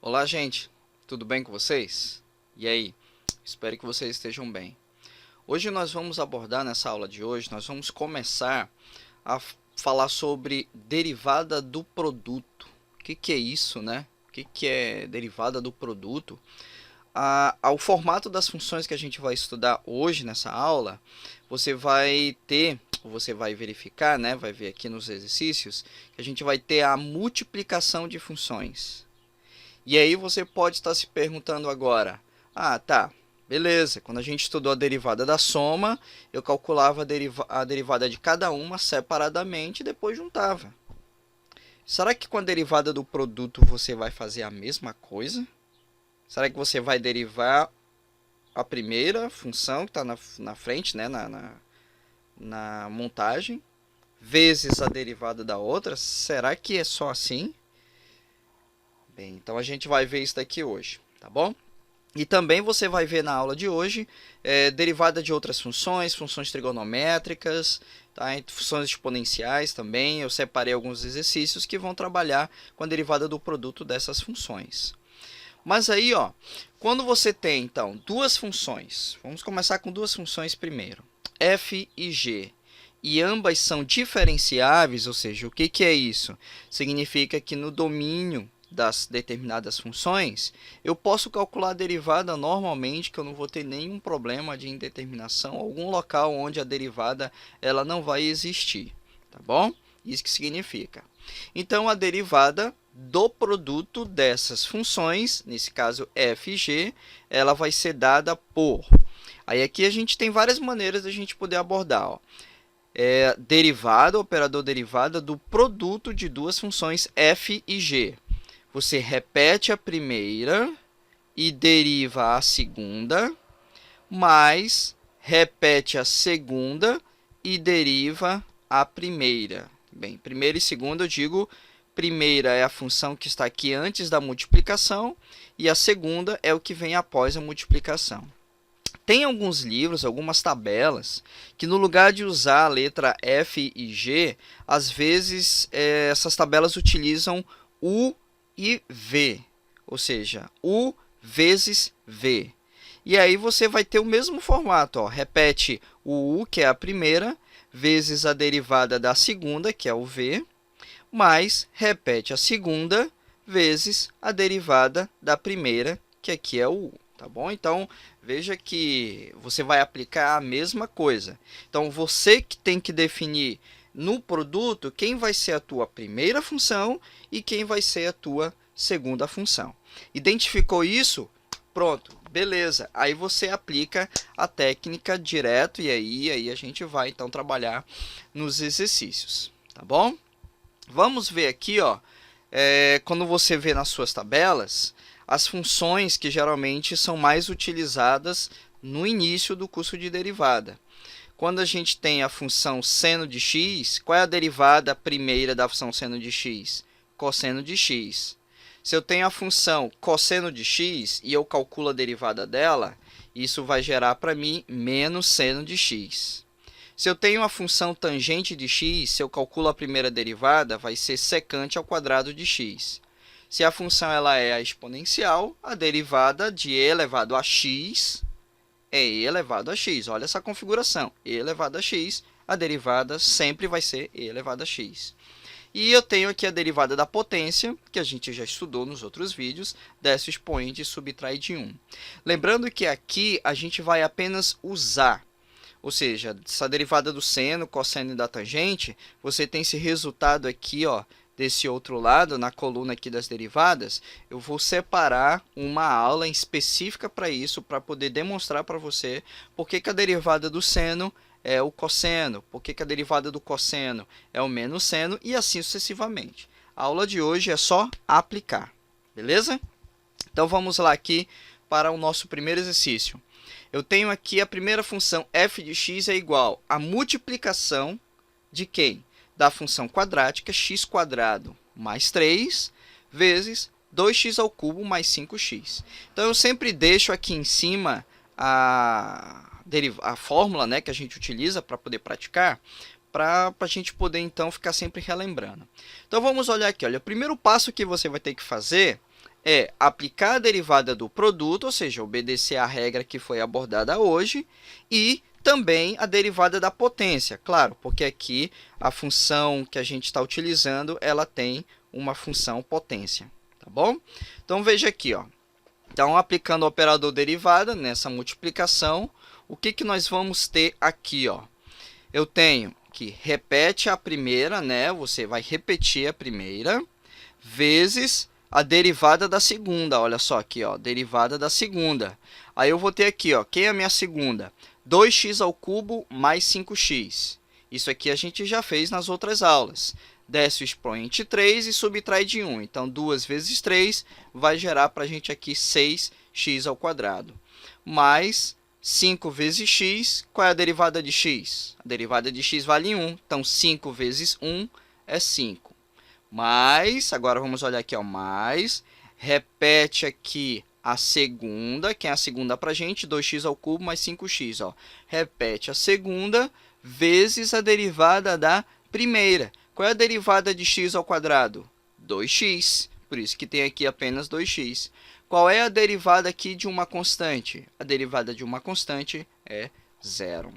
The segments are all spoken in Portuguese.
Olá, gente, tudo bem com vocês? E aí? Espero que vocês estejam bem. Hoje nós vamos abordar nessa aula de hoje, nós vamos começar a falar sobre derivada do produto. O que é isso, né? O que é derivada do produto? Ao formato das funções que a gente vai estudar hoje nessa aula, você vai ter, você vai verificar, né? Vai ver aqui nos exercícios, que a gente vai ter a multiplicação de funções. E aí você pode estar se perguntando agora, tá, beleza, quando a gente estudou a derivada da soma, eu calculava a derivada de cada uma separadamente e depois juntava. Será que com a derivada do produto você vai fazer a mesma coisa? Será que você vai derivar a primeira função que está na frente, né, na montagem, vezes a derivada da outra? Será que é só assim? Bem, então a gente vai ver isso daqui hoje, tá bom? E também você vai ver na aula de hoje derivada de outras funções, funções trigonométricas, tá? Funções exponenciais também. Eu separei alguns exercícios que vão trabalhar com a derivada do produto dessas funções. Mas aí, ó, quando você tem, então, duas funções, vamos começar com duas funções primeiro, f e g, e ambas são diferenciáveis, ou seja, o que é isso? Significa que no domínio das determinadas funções, eu posso calcular a derivada normalmente, que eu não vou ter nenhum problema de indeterminação, algum local onde a derivada ela não vai existir, tá bom? Isso que significa. Então, a derivada do produto dessas funções, nesse caso f e g, ela vai ser dada por... Aí aqui a gente tem várias maneiras de a gente poder abordar, ó. Derivada, operador derivada do produto de duas funções f e g. Você repete a primeira e deriva a segunda, mais repete a segunda e deriva a primeira. Bem, primeira e segunda eu digo, primeira é a função que está aqui antes da multiplicação e a segunda é o que vem após a multiplicação. Tem alguns livros, algumas tabelas, que no lugar de usar a letra F e G, às vezes essas tabelas utilizam U e V, ou seja, U vezes V. E aí você vai ter o mesmo formato, ó. Repete o U, que é a primeira, vezes a derivada da segunda, que é o V, mais repete a segunda vezes a derivada da primeira, que aqui é o U. Tá bom? Então, veja que você vai aplicar a mesma coisa. Então, você que tem que definir no produto quem vai ser a tua primeira função e quem vai ser a tua segunda função. Identificou isso? Pronto, beleza. Aí você aplica a técnica direto e aí a gente vai então trabalhar nos exercícios, tá bom? Vamos ver aqui, ó, quando você vê nas suas tabelas, as funções que geralmente são mais utilizadas no início do curso de derivada. Quando a gente tem a função seno de x, qual é a derivada primeira da função seno de x? Cosseno de x. Se eu tenho a função cosseno de x e eu calculo a derivada dela, isso vai gerar para mim menos seno de x. Se eu tenho a função tangente de x, se eu calculo a primeira derivada, vai ser secante ao quadrado de x. Se a função ela é a exponencial, a derivada de e elevado a x é e elevado a x. Olha essa configuração, e elevado a x, a derivada sempre vai ser e elevado a x. E eu tenho aqui a derivada da potência, que a gente já estudou nos outros vídeos, desce o expoente e subtrai de 1. Lembrando que aqui a gente vai apenas usar, ou seja, essa derivada do seno, cosseno e da tangente, você tem esse resultado aqui, ó, desse outro lado, na coluna aqui das derivadas, eu vou separar uma aula específica para isso, para poder demonstrar para você por que a derivada do seno é o cosseno, por que a derivada do cosseno é o menos seno e assim sucessivamente. A aula de hoje é só aplicar, beleza? Então vamos lá aqui para o nosso primeiro exercício. Eu tenho aqui a primeira função f de x é igual à multiplicação de quem? Da função quadrática x² mais 3 vezes 2x ao cubo mais 5x. Então, eu sempre deixo aqui em cima a fórmula, né, que a gente utiliza para poder praticar, para a gente poder, então, ficar sempre relembrando. Então, vamos olhar aqui. Olha, o primeiro passo que você vai ter que fazer é aplicar a derivada do produto, ou seja, obedecer à regra que foi abordada hoje, e também a derivada da potência, claro, porque aqui a função que a gente está utilizando, ela tem uma função potência, tá bom? Então, veja aqui, ó. Então, aplicando o operador derivada nessa multiplicação, o que nós vamos ter aqui, ó? Eu tenho que repete a primeira, né? Você vai repetir a primeira, vezes a derivada da segunda. Olha só aqui, ó, derivada da segunda. Aí eu vou ter aqui, ó, quem é a minha segunda? 2x ao cubo mais 5x. Isso aqui a gente já fez nas outras aulas. Desce o expoente 3 e subtrai de 1. Então, 2 vezes 3 vai gerar para a gente aqui 6x ao quadrado. Mais 5 vezes x, qual é a derivada de x? A derivada de x vale 1. Então, 5 vezes 1 é 5. Mais, agora vamos olhar aqui, ó, mais, repete aqui a segunda, quem é a segunda para a gente? 2x ao cubo mais 5x, ó. Repete a segunda vezes a derivada da primeira. Qual é a derivada de x ao quadrado? 2x, por isso que tem aqui apenas 2x. Qual é a derivada aqui de uma constante? A derivada de uma constante é 0.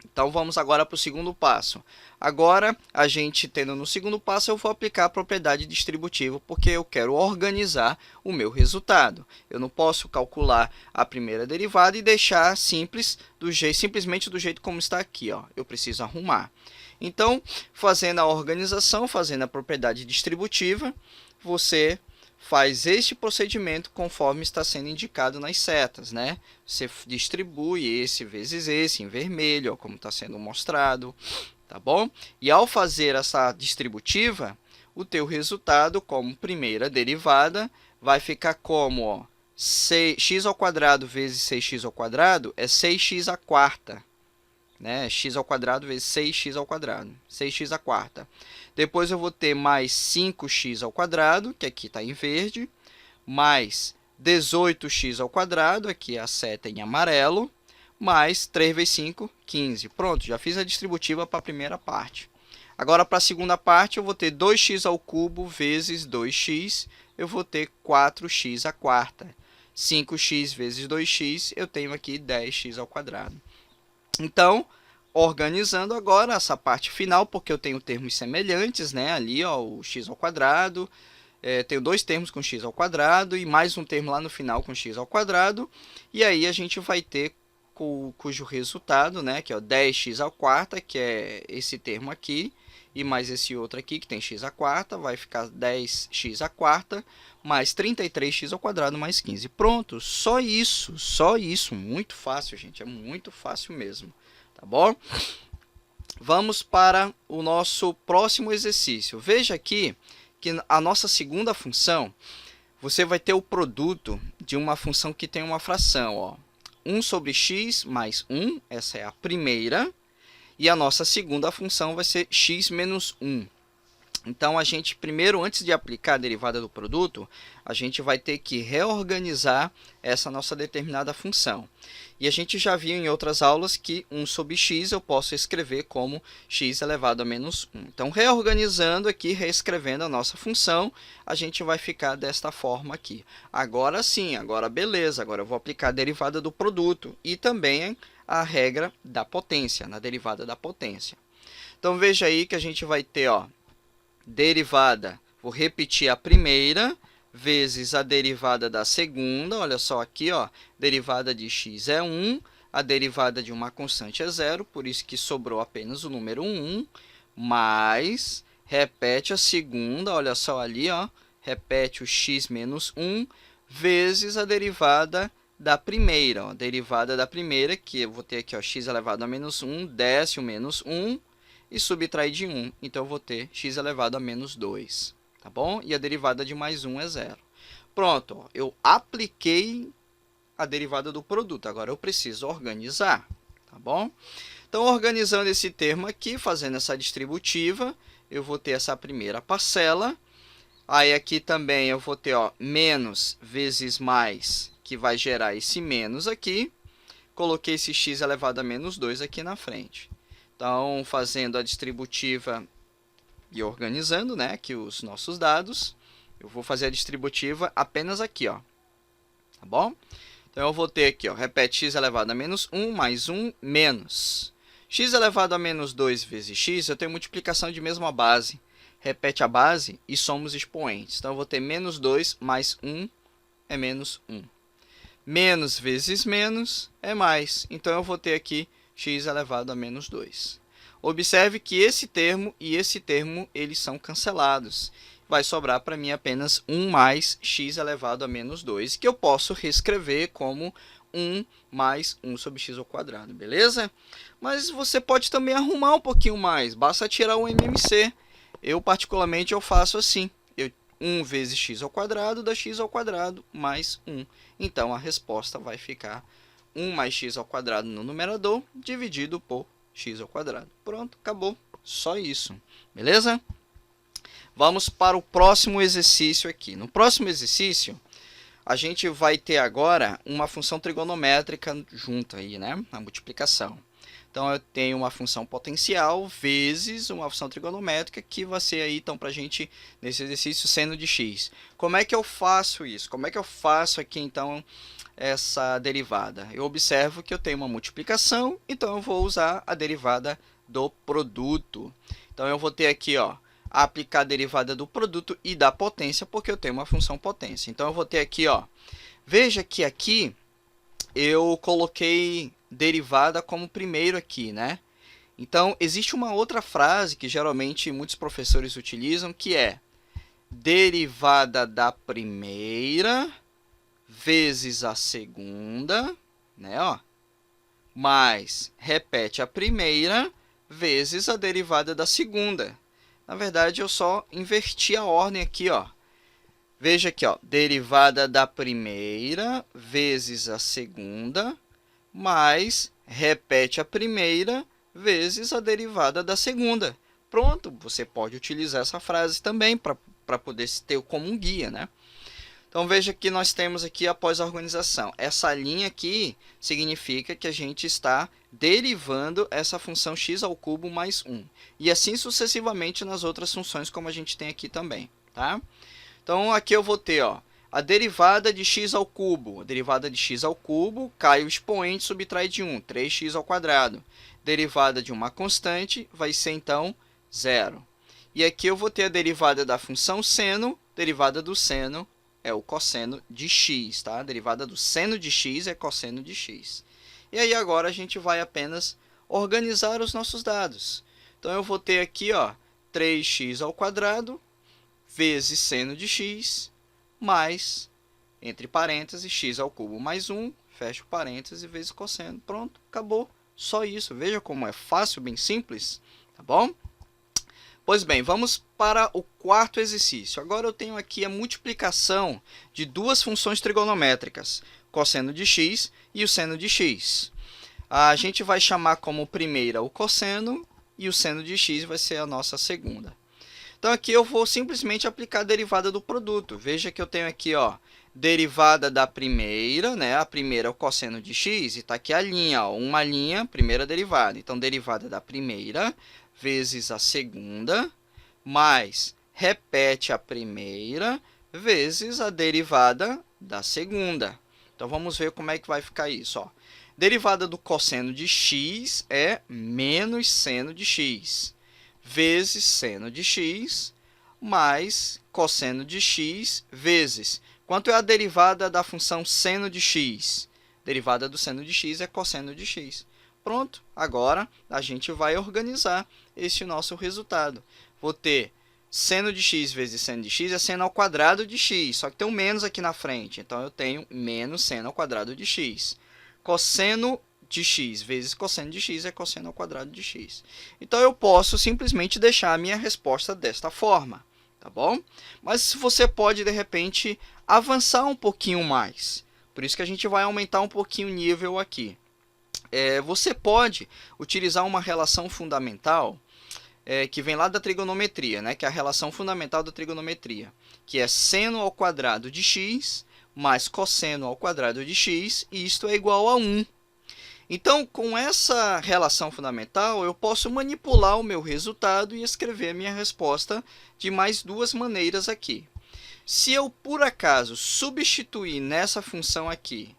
Então, vamos agora para o segundo passo. Agora, a gente tendo no segundo passo, eu vou aplicar a propriedade distributiva, porque eu quero organizar o meu resultado. Eu não posso calcular a primeira derivada e deixar simplesmente do jeito como está aqui, ó. Eu preciso arrumar. Então, fazendo a organização, fazendo a propriedade distributiva, você faz este procedimento conforme está sendo indicado nas setas, né? Você distribui esse vezes esse em vermelho, ó, como está sendo mostrado, tá bom? E ao fazer essa distributiva, o teu resultado, como primeira derivada, vai ficar como, ó, x ao quadrado vezes 6x ao quadrado é 6x à quarta. Né? X ao quadrado vezes 6x ao quadrado, 6x à quarta. Depois eu vou ter mais 5x ao quadrado, que aqui está em verde, mais 18x ao quadrado, aqui a seta em amarelo, mais 3 vezes 5, 15. Pronto, já fiz a distributiva para a primeira parte. Agora, para a segunda parte, eu vou ter 2x ao cubo vezes 2x, eu vou ter 4x à quarta. 5x vezes 2x, eu tenho aqui 10x ao quadrado. Então, organizando agora essa parte final, porque eu tenho termos semelhantes, né? Ali, ó, o x ao quadrado, tenho dois termos com x ao quadrado e mais um termo lá no final com x ao quadrado. E aí a gente vai ter cujo resultado, né? Que é o 10x à quarta, que é esse termo aqui, e mais esse outro aqui, que tem x à quarta, vai ficar 10x à quarta, mais 33x ao quadrado, mais 15. Pronto, só isso. Muito fácil, gente, é muito fácil mesmo, tá bom? Vamos para o nosso próximo exercício. Veja aqui que a nossa segunda função, você vai ter o produto de uma função que tem uma fração, ó. 1 sobre x mais 1, essa é a primeira. E a nossa segunda função vai ser x menos 1. Então, a gente primeiro, antes de aplicar a derivada do produto, a gente vai ter que reorganizar essa nossa determinada função. E a gente já viu em outras aulas que 1 sobre x eu posso escrever como x elevado a menos 1. Então, reorganizando aqui, reescrevendo a nossa função, a gente vai ficar desta forma aqui. Agora sim, agora beleza, agora eu vou aplicar a derivada do produto e também a regra da potência, na derivada da potência. Então, veja aí que a gente vai ter, ó, derivada, vou repetir a primeira, vezes a derivada da segunda, olha só aqui, ó, derivada de x é 1, a derivada de uma constante é 0, por isso que sobrou apenas o número 1, mais, repete a segunda, olha só ali, ó, repete o x menos 1, vezes a derivada da primeira, ó, derivada da primeira, que eu vou ter aqui, ó, x elevado a menos 1, desce o menos 1, e subtrai de 1, então eu vou ter x elevado a menos 2, tá bom? E a derivada de mais 1 é 0. Pronto, ó, eu apliquei a derivada do produto, agora eu preciso organizar, tá bom? Então, organizando esse termo aqui, fazendo essa distributiva, eu vou ter essa primeira parcela, aí aqui também eu vou ter, ó, menos vezes mais, que vai gerar esse menos aqui, coloquei esse x elevado a menos 2 aqui na frente. Então, fazendo a distributiva e organizando, né, aqui os nossos dados, Eu vou fazer a distributiva apenas aqui, ó. Tá bom? Então, eu vou ter aqui, ó, repete x elevado a menos 1 mais 1 menos x elevado a menos 2 vezes x, eu tenho multiplicação de mesma base. Repete a base e soma os expoentes. Então, eu vou ter menos 2 mais 1 é menos 1. Menos vezes menos é mais. Então, eu vou ter aqui x elevado a menos 2. Observe que esse termo e esse termo, eles são cancelados. Vai sobrar para mim apenas 1 mais x elevado a menos 2, que eu posso reescrever como 1 mais 1 sobre x ao quadrado, beleza? Mas você pode também arrumar um pouquinho mais, basta tirar o MMC. Eu, particularmente, eu faço assim. 1 vezes x ao quadrado dá x ao quadrado mais 1. Então, a resposta vai ficar 1 mais x ao quadrado no numerador, dividido por x ao quadrado. Pronto, acabou. Só isso, beleza? Vamos para o próximo exercício aqui. No próximo exercício, a gente vai ter agora uma função trigonométrica junto aí, né? A multiplicação. Então, eu tenho uma função potencial vezes uma função trigonométrica que vai ser aí, então, para a gente, nesse exercício, seno de x. Como é que eu faço isso? Como é que eu faço aqui, então, essa derivada? Eu observo que eu tenho uma multiplicação, então eu vou usar a derivada do produto. Então, eu vou ter aqui, ó, aplicar a derivada do produto e da potência, porque eu tenho uma função potência. Então, eu vou ter aqui, ó, veja que aqui eu coloquei derivada como primeiro aqui, né? Então, existe uma outra frase que geralmente muitos professores utilizam, que é derivada da primeira vezes a segunda, né? Ó, mais repete a primeira vezes a derivada da segunda. Na verdade, eu só inverti a ordem aqui, ó. Veja aqui, ó, derivada da primeira vezes a segunda, mais repete a primeira vezes a derivada da segunda. Pronto, você pode utilizar essa frase também para poder ter como um guia, né? Então, veja que nós temos aqui a pós-organização. Essa linha aqui significa que a gente está derivando essa função x ao cubo mais 1. E assim sucessivamente nas outras funções, como a gente tem aqui também, tá? Então, aqui eu vou ter, ó, a derivada de x ao cubo. A derivada de x ao cubo, cai o expoente, subtrai de 1, 3x ao quadrado. Derivada de uma constante vai ser, então, 0. E aqui eu vou ter a derivada da função seno. Derivada do seno é o cosseno de x, tá? A derivada do seno de x é cosseno de x. E aí, agora, a gente vai apenas organizar os nossos dados. Então, eu vou ter aqui, ó, 3x ao quadrado vezes seno de x, mais, entre parênteses, x ao cubo mais 1, fecha o parênteses, vezes cosseno. Pronto, acabou. Só isso. Veja como é fácil, bem simples, tá bom? Pois bem, vamos para o quarto exercício. Agora eu tenho aqui a multiplicação de duas funções trigonométricas, cosseno de x e o seno de x. A gente vai chamar como primeira o cosseno e o seno de x vai ser a nossa segunda. Então, aqui eu vou simplesmente aplicar a derivada do produto. Veja que eu tenho aqui, ó, derivada da primeira, né? A primeira é o cosseno de x, e está aqui a linha, ó, uma linha, primeira derivada. Então, derivada da primeira vezes a segunda, mais repete a primeira vezes a derivada da segunda. Então, vamos ver como é que vai ficar isso, ó. Derivada do cosseno de x é menos seno de x, vezes seno de x, mais cosseno de x, vezes. Quanto é a derivada da função seno de x? Derivada do seno de x é cosseno de x. Pronto, agora a gente vai organizar esse nosso resultado. Vou ter seno de x vezes seno de x é seno ao quadrado de x, só que tem um menos aqui na frente, então eu tenho menos seno ao quadrado de x. Cosseno de x vezes cosseno de x é cosseno ao quadrado de x. Então, eu posso simplesmente deixar a minha resposta desta forma, tá bom? Mas você pode, de repente, avançar um pouquinho mais. Por isso que a gente vai aumentar um pouquinho o nível aqui. Você pode utilizar uma relação fundamental que vem lá da trigonometria, né? Que é a relação fundamental da trigonometria, que é seno ao quadrado de x mais cosseno ao quadrado de x, e isto é igual a 1. Então, com essa relação fundamental, eu posso manipular o meu resultado e escrever a minha resposta de mais duas maneiras aqui. Se eu, por acaso, substituir nessa função aqui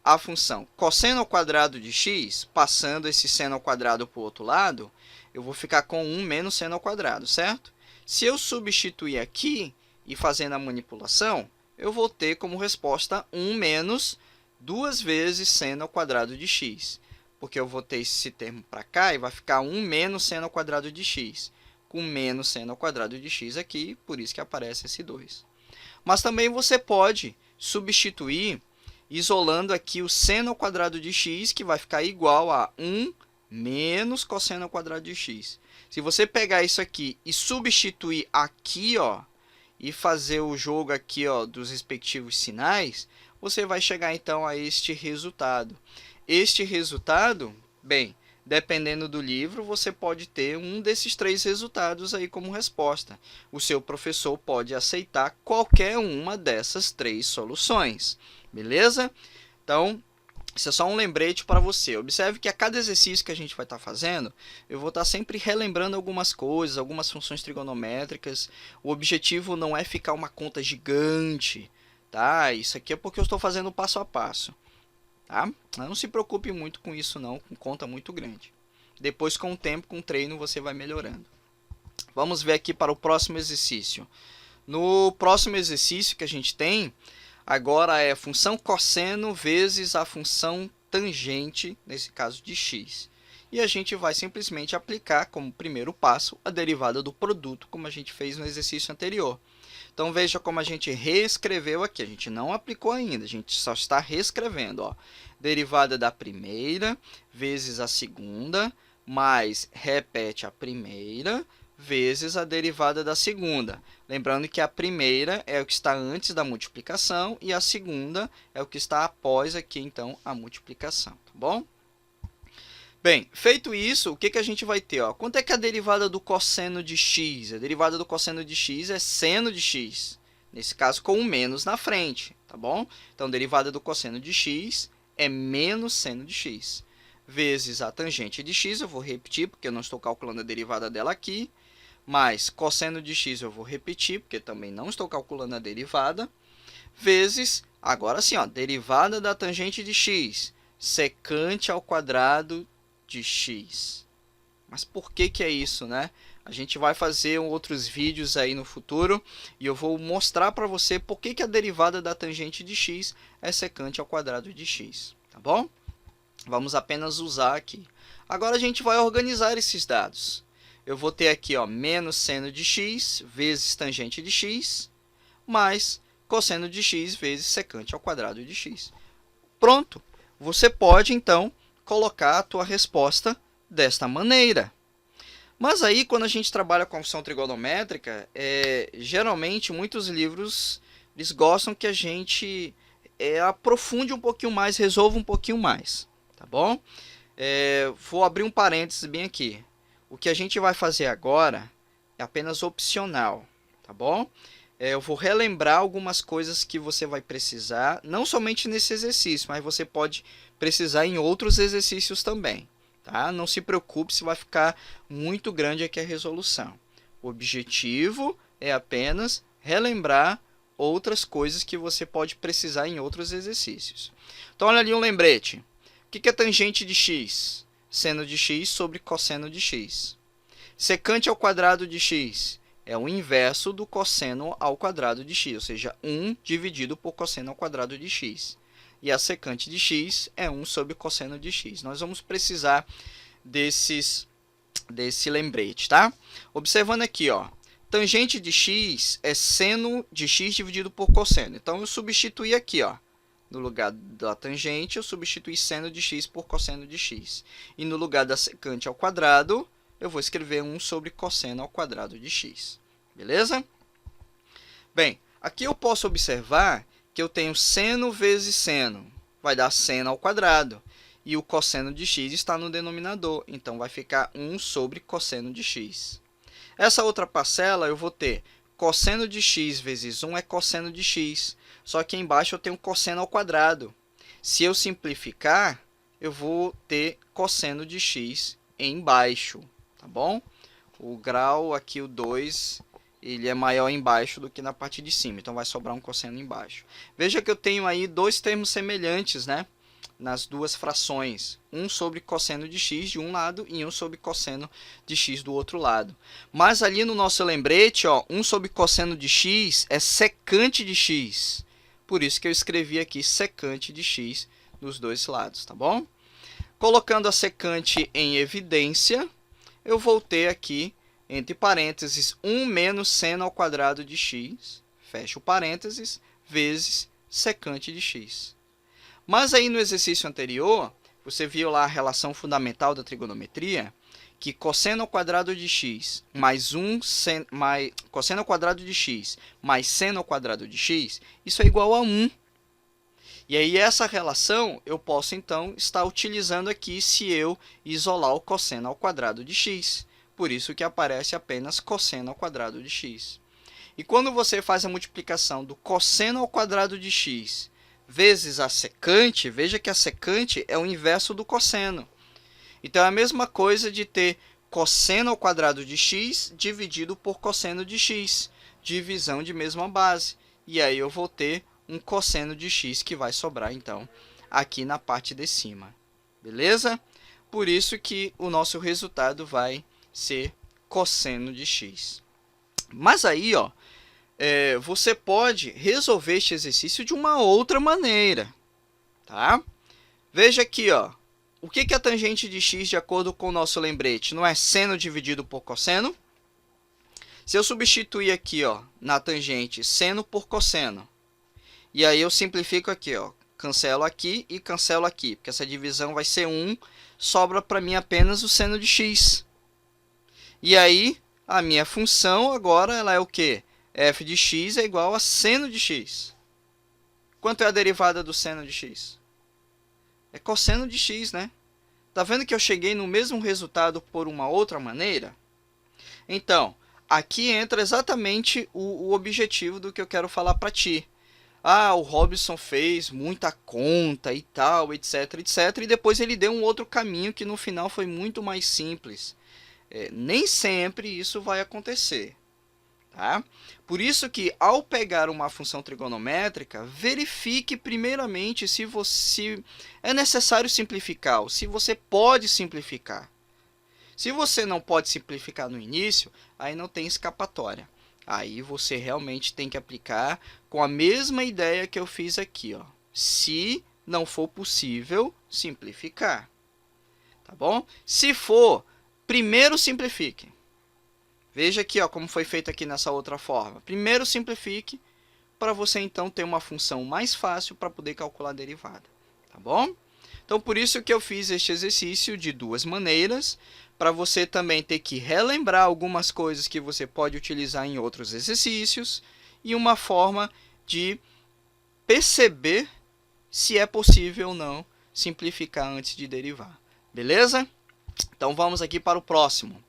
a função cosseno ao quadrado de x, passando esse seno ao quadrado para o outro lado, eu vou ficar com 1 menos seno ao quadrado, certo? Se eu substituir aqui e fazendo a manipulação, eu vou ter como resposta 1 menos 2 vezes seno ao quadrado de x. Porque eu vou ter esse termo para cá e vai ficar 1 menos seno ao quadrado de x. Com menos seno ao quadrado de x aqui, por isso que aparece esse 2. Mas também você pode substituir isolando aqui o seno ao quadrado de x, que vai ficar igual a 1 menos cosseno ao quadrado de x. Se você pegar isso aqui e substituir aqui, ó, e fazer o jogo aqui, ó, dos respectivos sinais, você vai chegar então a este resultado. Este resultado, bem, dependendo do livro, você pode ter um desses 3 resultados aí como resposta. O seu professor pode aceitar qualquer uma dessas 3 soluções, beleza? Então, isso é só um lembrete para você. Observe que a cada exercício que a gente vai estar fazendo, eu vou estar sempre relembrando algumas coisas, algumas funções trigonométricas. O objetivo não é ficar uma conta gigante, tá? Isso aqui é porque eu estou fazendo passo a passo. Tá? Não se preocupe muito com isso não, com conta muito grande. Depois, com o tempo, com o treino, você vai melhorando. Vamos ver aqui para o próximo exercício. No próximo exercício que a gente tem, agora é a função cosseno vezes a função tangente, nesse caso de x. E a gente vai simplesmente aplicar como primeiro passo a derivada do produto, como a gente fez no exercício anterior. Então, veja como a gente reescreveu aqui. A gente não aplicou ainda, a gente só está reescrevendo. Ó. Derivada da primeira vezes a segunda, mais repete a primeira, vezes a derivada da segunda. Lembrando que a primeira é o que está antes da multiplicação e a segunda é o que está após aqui, então, a multiplicação. Tá bom? Bem, feito isso, o que a gente vai ter? Ó? Quanto é que é a derivada do cosseno de x? A derivada do cosseno de x é seno de x, nesse caso com um menos na frente, tá bom? Então, a derivada do cosseno de x é menos seno de x, vezes a tangente de x, eu vou repetir, porque eu não estou calculando a derivada dela aqui, mais cosseno de x eu vou repetir, porque também não estou calculando a derivada, vezes, agora sim, ó, derivada da tangente de x, secante ao quadrado de x. Mas por que é isso, né? A gente vai fazer outros vídeos aí no futuro e eu vou mostrar para você por que a derivada da tangente de x é secante ao quadrado de x, tá bom? Vamos apenas usar aqui. Agora a gente vai organizar esses dados. Eu vou ter aqui, ó, menos seno de x vezes tangente de x, mais cosseno de x vezes secante ao quadrado de x. Pronto! Você pode, então, colocar a tua resposta desta maneira. Mas aí, quando a gente trabalha com a função trigonométrica, geralmente, muitos livros eles gostam que a gente aprofunde um pouquinho mais, resolva um pouquinho mais, tá bom? Vou abrir um parênteses bem aqui. O que a gente vai fazer agora é apenas opcional, tá bom? Eu vou relembrar algumas coisas que você vai precisar, não somente nesse exercício, mas você pode precisar em outros exercícios também. Tá? Não se preocupe se vai ficar muito grande aqui a resolução. O objetivo é apenas relembrar outras coisas que você pode precisar em outros exercícios. Então, olha ali um lembrete. O que é tangente de x? Seno de x sobre cosseno de x. Secante ao quadrado de x é o inverso do cosseno ao quadrado de x, ou seja, 1 dividido por cosseno ao quadrado de x. E a secante de x é 1 sobre cosseno de x. Nós vamos precisar desse lembrete, tá? Observando aqui, ó, tangente de x é seno de x dividido por cosseno. Então, eu substituí aqui, ó, no lugar da tangente, eu substituí seno de x por cosseno de x. E no lugar da secante ao quadrado, eu vou escrever 1 sobre cosseno ao quadrado de x. Beleza? Bem, aqui eu posso observar que eu tenho seno vezes seno, vai dar seno ao quadrado. E o cosseno de x está no denominador, então vai ficar 1 sobre cosseno de x. Essa outra parcela eu vou ter cosseno de x vezes 1 é cosseno de x, só que embaixo eu tenho cosseno ao quadrado. Se eu simplificar, eu vou ter cosseno de x embaixo, tá bom? O grau aqui, o 2, ele é maior embaixo do que na parte de cima, então vai sobrar um cosseno embaixo. Veja que eu tenho aí dois termos semelhantes, né, nas duas frações, um sobre cosseno de x de um lado e um sobre cosseno de x do outro lado. Mas ali no nosso lembrete, ó, 1 sobre cosseno de x é secante de x, por isso que eu escrevi aqui secante de x nos dois lados, tá bom? Colocando a secante em evidência, eu vou ter aqui, entre parênteses, 1 menos seno ao quadrado de x, fecho parênteses, vezes secante de x. Mas aí no exercício anterior, você viu lá a relação fundamental da trigonometria, que cosseno ao quadrado de x mais cosseno ao quadrado de x mais seno ao quadrado de x, isso é igual a 1. E aí essa relação eu posso então estar utilizando aqui se eu isolar o cosseno ao quadrado de x. Por isso que aparece apenas cosseno ao quadrado de x. E quando você faz a multiplicação do cosseno ao quadrado de x vezes a secante, veja que a secante é o inverso do cosseno. Então é a mesma coisa de ter cosseno ao quadrado de x dividido por cosseno de x, divisão de mesma base. E aí eu vou ter um cosseno de x que vai sobrar então aqui na parte de cima. Beleza? Por isso que o nosso resultado vai ser cosseno de x. Mas aí, ó, você pode resolver este exercício de uma outra maneira, tá? Veja aqui, ó, o que é a tangente de x de acordo com o nosso lembrete? Não é seno dividido por cosseno? Se eu substituir aqui, ó, na tangente seno por cosseno, e aí eu simplifico aqui, ó, cancelo aqui e cancelo aqui, porque essa divisão vai ser 1, sobra para mim apenas o seno de x. E aí, a minha função agora ela é o quê? F de x é igual a seno de x. Quanto é a derivada do seno de x? É cosseno de x, né? Tá vendo que eu cheguei no mesmo resultado por uma outra maneira? Então, aqui entra exatamente o objetivo do que eu quero falar para ti. Ah, o Robson fez muita conta e tal, etc, etc. E depois ele deu um outro caminho que no final foi muito mais simples. Nem sempre isso vai acontecer. Tá? Por isso que, ao pegar uma função trigonométrica, verifique primeiramente se é necessário simplificar, ou se você pode simplificar. Se você não pode simplificar no início, aí não tem escapatória. Aí você realmente tem que aplicar com a mesma ideia que eu fiz aqui, ó. Se não for possível simplificar. Tá bom? Se for, primeiro simplifique. Veja aqui, ó, como foi feito aqui nessa outra forma. Primeiro simplifique para você então ter uma função mais fácil para poder calcular a derivada. Tá bom? Então, por isso que eu fiz este exercício de duas maneiras, para você também ter que relembrar algumas coisas que você pode utilizar em outros exercícios e uma forma de perceber se é possível ou não simplificar antes de derivar. Beleza? Então, vamos aqui para o próximo.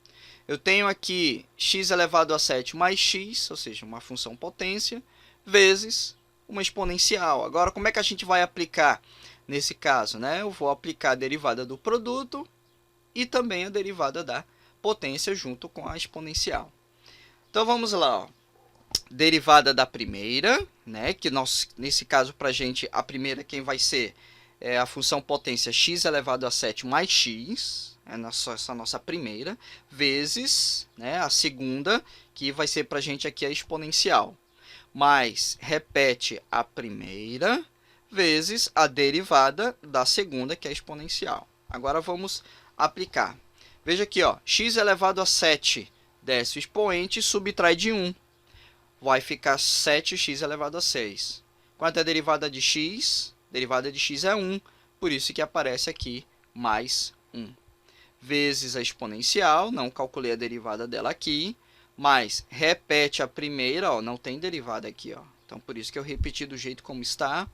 Eu tenho aqui x elevado a 7 mais x, ou seja, uma função potência, vezes uma exponencial. Agora, como é que a gente vai aplicar nesse caso, né? Eu vou aplicar a derivada do produto e também a derivada da potência junto com a exponencial. Então, vamos lá. Ó. Derivada da primeira, né? Que nesse caso, para a gente, a primeira quem vai ser é a função potência x elevado a 7 mais x, essa nossa primeira, vezes, né, a segunda, que vai ser para a gente aqui a exponencial. Mais, repete a primeira, vezes a derivada da segunda, que é a exponencial. Agora vamos aplicar. Veja aqui, ó, x elevado a 7 desce o expoente e subtrai de 1. Vai ficar 7x elevado a 6. Quanto é a derivada de x? Derivada de x é 1, por isso que aparece aqui mais 1. Vezes a exponencial, não calculei a derivada dela aqui, mas repete a primeira, ó, não tem derivada aqui, ó. Então, por isso que eu repeti do jeito como está,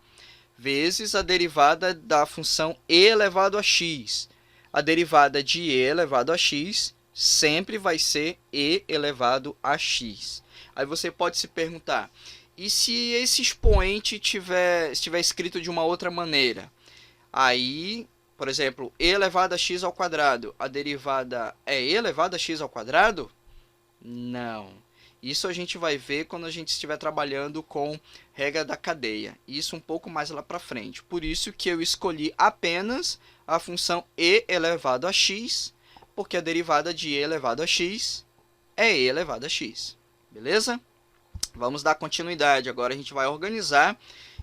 vezes a derivada da função e elevado a x. A derivada de e elevado a x sempre vai ser e elevado a x. Aí você pode se perguntar, e se esse expoente estiver escrito de uma outra maneira? Aí, por exemplo, e elevado a x ao quadrado, a derivada é e elevado a x ao quadrado? Não. Isso a gente vai ver quando a gente estiver trabalhando com regra da cadeia. Isso um pouco mais lá para frente. Por isso que eu escolhi apenas a função e elevado a x, porque a derivada de e elevado a x é e elevado a x. Beleza? Vamos dar continuidade. Agora a gente vai organizar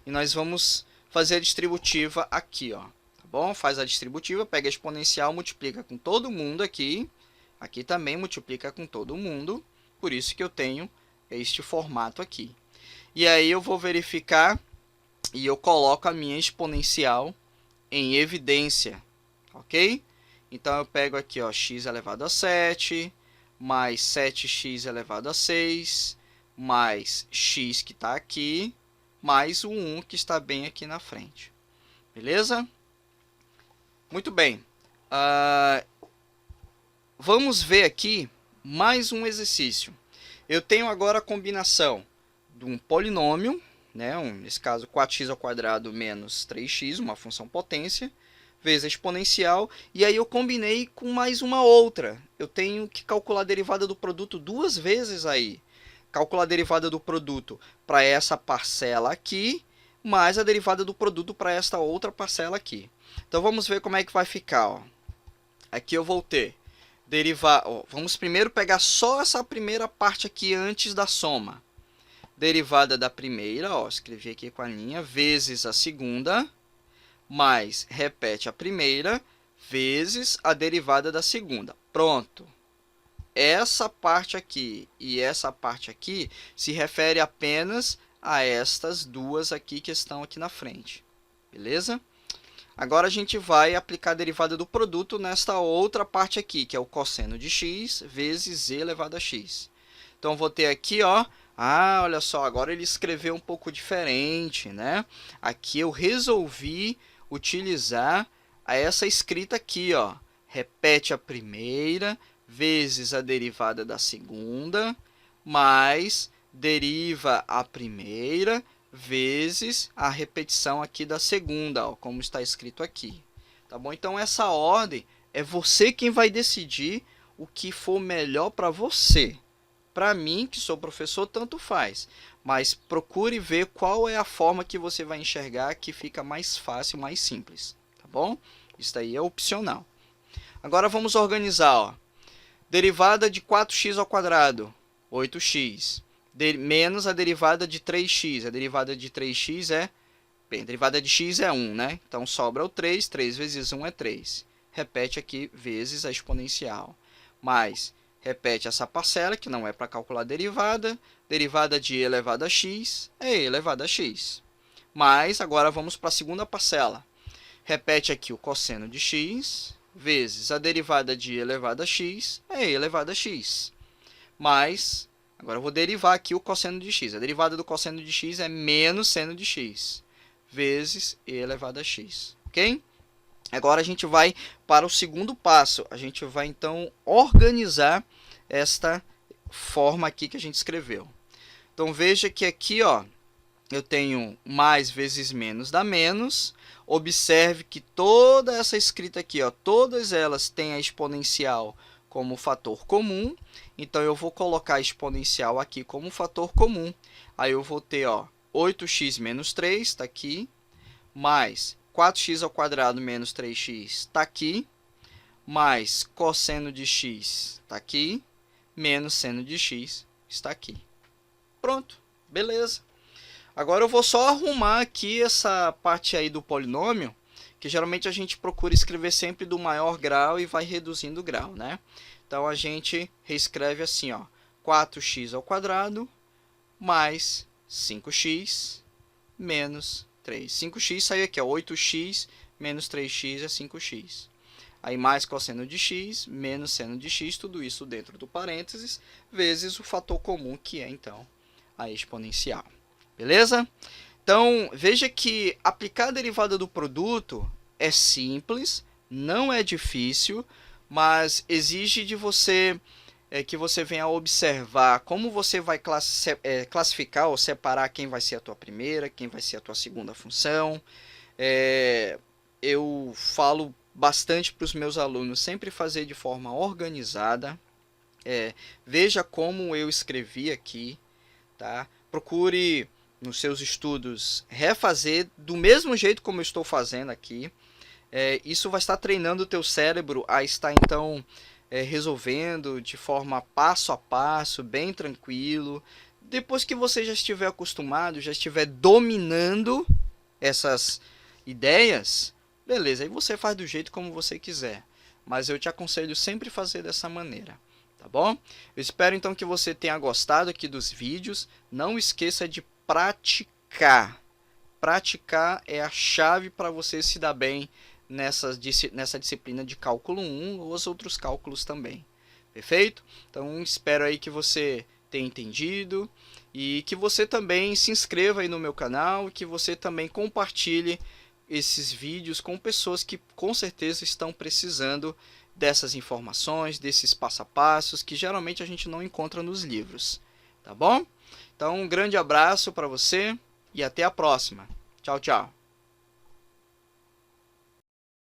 e nós vamos fazer a distributiva aqui, ó. Tá bom? Faz a distributiva, pega a exponencial, multiplica com todo mundo aqui. Aqui também multiplica com todo mundo. Por isso que eu tenho este formato aqui. E aí eu vou verificar e eu coloco a minha exponencial em evidência, ok? Então eu pego aqui, ó, x elevado a 7, mais 7x elevado a 6, mais x que está aqui, mais o 1 que está bem aqui na frente. Beleza? Muito bem. Vamos ver aqui mais um exercício. Eu tenho agora a combinação de um polinômio, né? Nesse caso 4x² menos 3x, uma função potência, vezes a exponencial, e aí eu combinei com mais uma outra. Eu tenho que calcular a derivada do produto duas vezes aí. Calcular a derivada do produto para essa parcela aqui, mais a derivada do produto para esta outra parcela aqui. Então vamos ver como é que vai ficar. Ó. Aqui eu vou ter derivar. Ó, vamos primeiro pegar só essa primeira parte aqui antes da soma. Derivada da primeira, ó, escrevi aqui com a linha, vezes a segunda, mais repete a primeira, vezes a derivada da segunda. Pronto. Essa parte aqui e essa parte aqui se refere apenas a estas duas aqui que estão aqui na frente. Beleza? Agora a gente vai aplicar a derivada do produto nesta outra parte aqui, que é o cosseno de x vezes z elevado a x. Então, vou ter aqui, ó, olha só, agora ele escreveu um pouco diferente, né? Aqui eu resolvi utilizar essa escrita aqui, ó, repete a primeira, vezes a derivada da segunda, mais deriva a primeira, vezes a repetição aqui da segunda, ó, como está escrito aqui. Tá bom? Então, essa ordem é você quem vai decidir o que for melhor para você. Para mim, que sou professor, tanto faz. Mas procure ver qual é a forma que você vai enxergar que fica mais fácil, mais simples. Tá bom? Isso aí é opcional. Agora, vamos organizar, ó. Derivada de 4x², 8x, menos a derivada de 3x. A derivada de 3x é... Bem, a derivada de x é 1, né? Então, sobra o 3. 3 vezes 1 é 3. Repete aqui, vezes a exponencial. Mais, repete essa parcela, que não é para calcular a derivada. Derivada de e elevado a x é e elevado a x. Mas, agora vamos para a segunda parcela. Repete aqui o cosseno de x, vezes a derivada de e elevado a x é e elevado a x. Mais, agora eu vou derivar aqui o cosseno de x. A derivada do cosseno de x é menos seno de x, vezes e elevado a x. Ok? Agora a gente vai para o segundo passo. A gente vai, então, organizar esta forma aqui que a gente escreveu. Então, veja que aqui, ó, eu tenho mais vezes menos dá menos. Observe que toda essa escrita aqui, ó, todas elas têm a exponencial como fator comum. Então, eu vou colocar a exponencial aqui como fator comum. Aí, eu vou ter, ó, 8x menos 3, está aqui, mais 4x² menos 3x está aqui, mais cosseno de x está aqui, menos seno de x está aqui. Pronto, beleza. Agora eu vou só arrumar aqui essa parte aí do polinômio, que geralmente a gente procura escrever sempre do maior grau e vai reduzindo o grau, né? Então, a gente reescreve assim, ó, 4x² mais 5x menos 3. 5x saiu aqui, ó, 8x menos 3x é 5x. Aí, mais cosseno de x, menos seno de x, tudo isso dentro do parênteses, vezes o fator comum, que é, então, a exponencial. Beleza? Então, veja que aplicar a derivada do produto é simples, não é difícil, mas exige de você que você venha observar como você vai classificar ou separar quem vai ser a tua primeira, quem vai ser a tua segunda função. Eu falo bastante para os meus alunos sempre fazer de forma organizada, Veja como eu escrevi aqui, tá? Procure nos seus estudos refazer do mesmo jeito como eu estou fazendo aqui. Isso vai estar treinando o teu cérebro a estar então resolvendo de forma passo a passo, bem tranquilo. Depois que você já estiver acostumado, já estiver dominando essas ideias, beleza, aí você faz do jeito como você quiser. Mas eu te aconselho sempre fazer dessa maneira, tá bom? Eu espero então que você tenha gostado aqui dos vídeos. Não esqueça de praticar. Praticar é a chave para você se dar bem nessa disciplina de cálculo 1 ou os outros cálculos também. Perfeito? Então espero aí que você tenha entendido e que você também se inscreva aí no meu canal e que você também compartilhe esses vídeos com pessoas que com certeza estão precisando dessas informações, desses passo a passos que geralmente a gente não encontra nos livros. Tá bom? Então um grande abraço para você e até a próxima. Tchau, tchau.